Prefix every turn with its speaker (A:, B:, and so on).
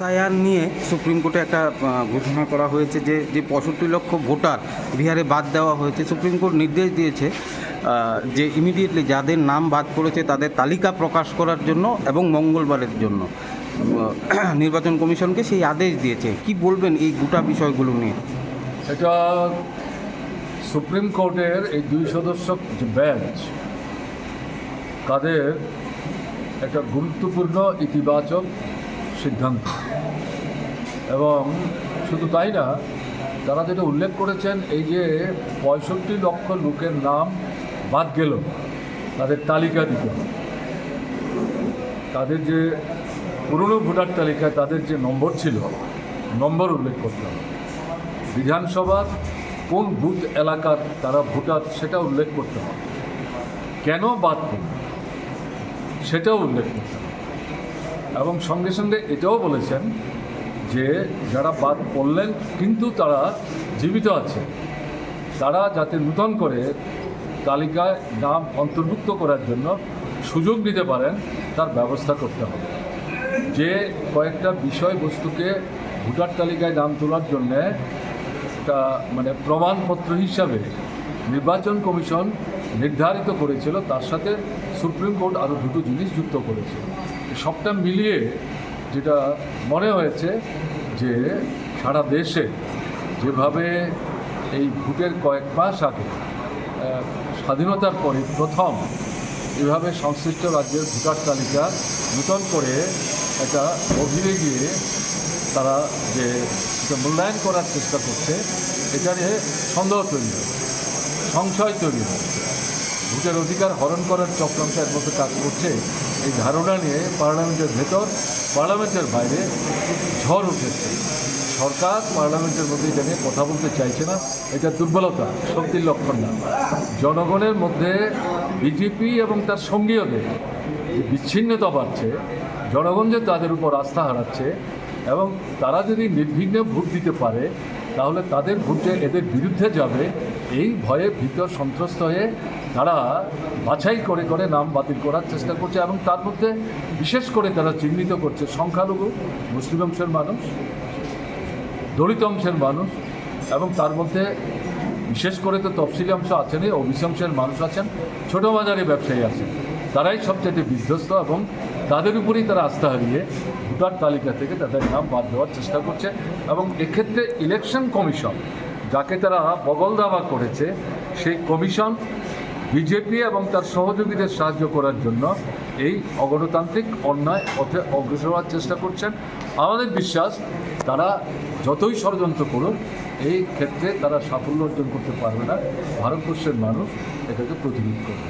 A: SIR নিয়ে supreme কোর্টে একটা ঘোষণা করা হয়েছে যে 65 লক্ষ ভোটার বিহারে বাদ দেওয়া হয়েছে। সুপ্রিম কোর্ট নির্দেশ দিয়েছে যে ইমিডিয়েটলি যাদের নাম বাদ পড়েছে তাদের তালিকা প্রকাশ করার জন্য এবং মঙ্গলবারের জন্য নির্বাচন কমিশনকে সেই আদেশ দিয়েছে। কি বলবেন এই গোটা বিষয়গুলো নিয়ে?
B: এটা সুপ্রিম কোর্টের এই 2 সদস্য যে বেঞ্চ, তাদের একটা গুরুত্বপূর্ণ ইতিবাচক সিদ্ধান্ত। এবং শুধু তাই না, তারা যেটা উল্লেখ করেছেন, এই যে 65 লক্ষ লোকের নাম বাদ গেল, তাদের তালিকা দিতে হবে। তাদের যে পুরনো ভোটার তালিকায় তাদের যে নম্বর ছিল, নম্বর উল্লেখ করতে হবে। বিধানসভার কোন বুথ এলাকার তারা ভোটার সেটা উল্লেখ করতে হবে। কেন বাদ পড়ল সেটাও উল্লেখ করতে হবে। এবং সঙ্গে সঙ্গে এটাও বলেছেন যে যারা বাদ পড়লেন কিন্তু তারা জীবিত আছে, তারা যাতে নূতন করে তালিকায় নাম অন্তর্ভুক্ত করার জন্য সুযোগ নিতে পারেন তার ব্যবস্থা করতে হবে। যে কয়েকটা বিষয়বস্তুকে ভোটার তালিকায় নাম তোলার জন্যে একটা প্রমাণপত্র হিসাবে নির্বাচন কমিশন নির্ধারিত করেছিল, তার সাথে সুপ্রিম কোর্ট আরও 2টো জিনিস যুক্ত করেছিল। সবটা মিলিয়ে যেটা মনে হয়েছে যে সারা দেশে যেভাবে এই ভোটের কয়েক মাস আগে স্বাধীনতার পরে প্রথম এভাবে সংশ্লিষ্ট রাজ্যের ভোটার তালিকা নূতন করে একটা অভিযোগে গিয়ে তারা যে মূল্যায়ন করার চেষ্টা করছে, এটা নিয়ে সন্দেহ তৈরি হচ্ছে, সংশয় তৈরি হচ্ছে, ভোটের অধিকার হরণ করার চক্রান্তের মধ্যে কাজ করছে। এই ধারণা নিয়ে পার্লামেন্টের ভেতর, পার্লামেন্টের বাইরে ঝড় উঠেছে। সরকার পার্লামেন্টের মধ্যে এটা নিয়ে কথা বলতে চাইছে না। এটা দুর্বলতা, শক্তির লক্ষণ না। জনগণের মধ্যে বিজেপি এবং তার সঙ্গীয়দের যে বিচ্ছিন্নতা বাড়ছে, জনগণ যে তাদের উপর আস্থা হারাচ্ছে, এবং তারা যদি নির্বিঘ্নে ভোট দিতে পারে তাহলে তাদের ভোট যে এদের বিরুদ্ধে যাবে, এই ভয়ে ভিতর সন্ত্রস্ত হয়ে তারা বাছাই করে করে নাম বাতিল করার চেষ্টা করছে। এবং তার মধ্যে বিশেষ করে তারা চিহ্নিত করছে সংখ্যালঘু মুসলিম অংশের মানুষ, দলিত অংশের মানুষ, এবং তার মধ্যে বিশেষ করে তো তফসিলি অংশ আছেনই, ওবিসি অংশের মানুষ আছেন, ছোটো মাঝারি ব্যবসায়ী আছেন। তারাই সবচেয়ে বিধ্বস্ত এবং তাদের উপরেই তারা আস্থা হারিয়ে ভোটার তালিকা থেকে তাদের নাম বাদ দেওয়ার চেষ্টা করছে। এবং এক্ষেত্রে ইলেকশন কমিশন, যাকে তারা বগল দাবা করেছে, সেই কমিশন বিজেপি এবং তার সহযোগীদের সাহায্য করার জন্য এই অগণতান্ত্রিক অন্যায় পথে অগ্রসর হওয়ার চেষ্টা করছেন। আমাদের বিশ্বাস তারা যতই ষড়যন্ত্র করুন, এই ক্ষেত্রে তারা সাফল্য অর্জন করতে পারবে না। ভারতবর্ষের মানুষ এটাকে প্রতিরোধ করবে।